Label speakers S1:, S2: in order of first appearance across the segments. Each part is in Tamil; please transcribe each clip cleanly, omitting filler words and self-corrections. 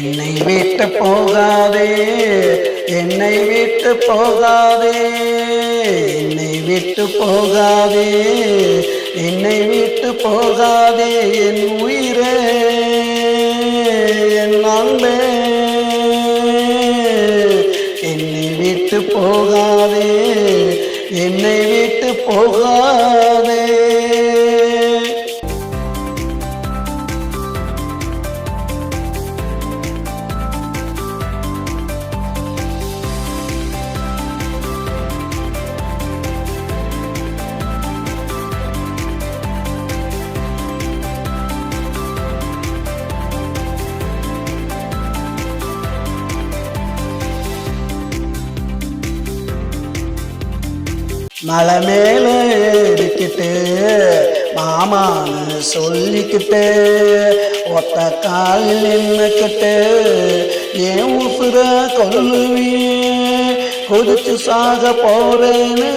S1: என்னை விட்டு போகாதே, என்னை விட்டு போகாதே, என்னை விட்டு போகாதே, என்னை விட்டு போகாதே, என் உயிரே, என் அன்பே, என்னை விட்டு போகாதே, என்னை விட்டு போகாதே. மலை மேல ஏறிக்கிட்டு மாமான்னு சொல்லிக்கிட்டு ஒத்த காலில் நின்னுக்கிட்டு ஏன் உசுர கொல்லுவியே, கொதிச்சு சாக போறேன்னு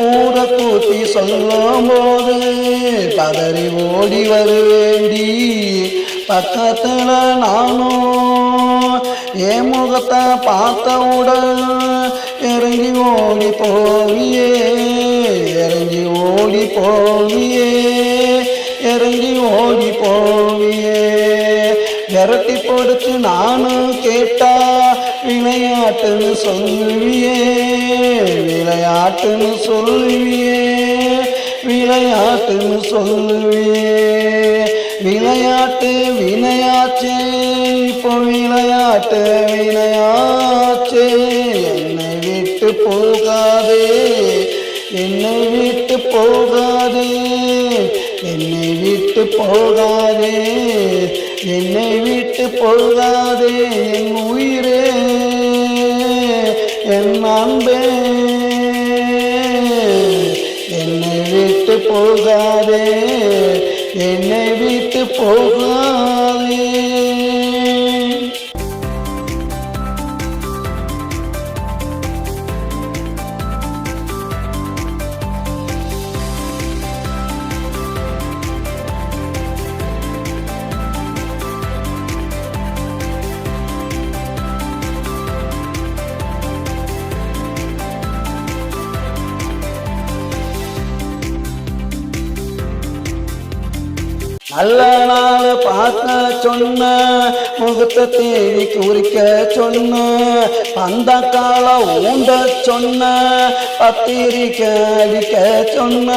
S1: ஊரை கூட்டி சொல்லும் போது பதறி ஓடி வருவேண்டி. பக்கத்துல நானும் என் முகத்தை பார்த்தவுடன் இறங்கி ஓடி போவியே, இறங்கி ஓடி போவியே, இறங்கி ஓடி போவியே. விரட்டி போடுச்சு நானும் கேட்டா விளையாட்டுன்னு சொல்லுவியே, விளையாட்டுன்னு சொல்லுவியே, விளையாட்டுன்னு சொல்லுவியே. விளையாட்டு வினையாச்சே, இப்போ விளையாட்டு வினையாச்சே. என்னை விட்டு போகாதே, என்னை விட்டு போகாதே, என்னை விட்டு போகாதே, என்னை விட்டு போகாதே, என் உயிரே, என் அன்பே, என்னை விட்டு போகாதே, என்னை விட்டு போகாதே. நல்ல நாள் பார்க்க சொன்ன, முகத்தை தேடி குறிக்க சொன்ன, அந்த காலம் ஊண்ட சொன்ன, பத்திரிக்கை அடிக்க சொன்ன,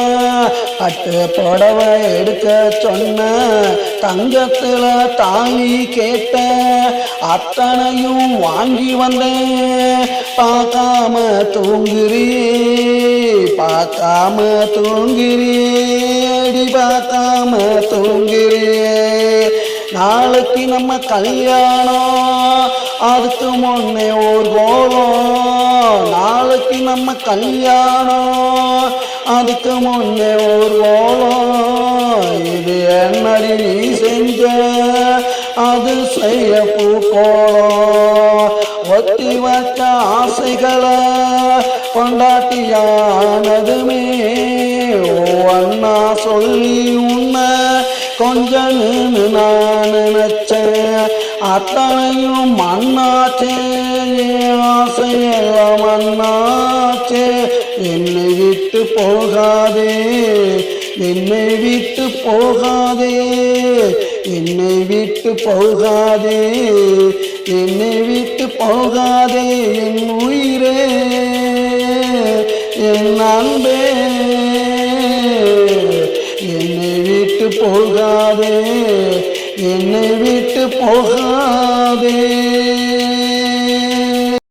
S1: பட்டு புடவை எடுக்க சொன்ன, தங்கத்துல தாலி கேட்ட, அத்தனையும் வாங்கி வந்தேன். பார்க்காம தூங்குறியே, பார்க்காம தூங்குறியே, பார்க்காம தூங்குறியே. நாளைக்கு நம்ம கல்யாணம், அதுக்கு முன்னே ஒரு கோலம். நாளைக்கு நம்ம கல்யாணம், அதுக்கு முன்னே ஒரு கோலம். இது என்னடி நீ செஞ்ச, அது செய்ய பூக்கோளம். ஒத்தி வச்ச ஆசைகளை கொண்டாட்டியானதுமே அண்ணா சொல்லி உன்னை கொஞ்சம் நான் நினைச்சேன். அத்தனையும் மண்ணாச்சே, ஆசையெல்லாம் மண்ணாச்சே. என்னை விட்டு போகாதே, என்னை விட்டு போகாதே, என்னை விட்டு போகாதே, என்னை விட்டு போகாதே, என் உயிரே, என் அன்பே, என்னை விட்டு போகாதே, என்னை விட்டு போகாதே.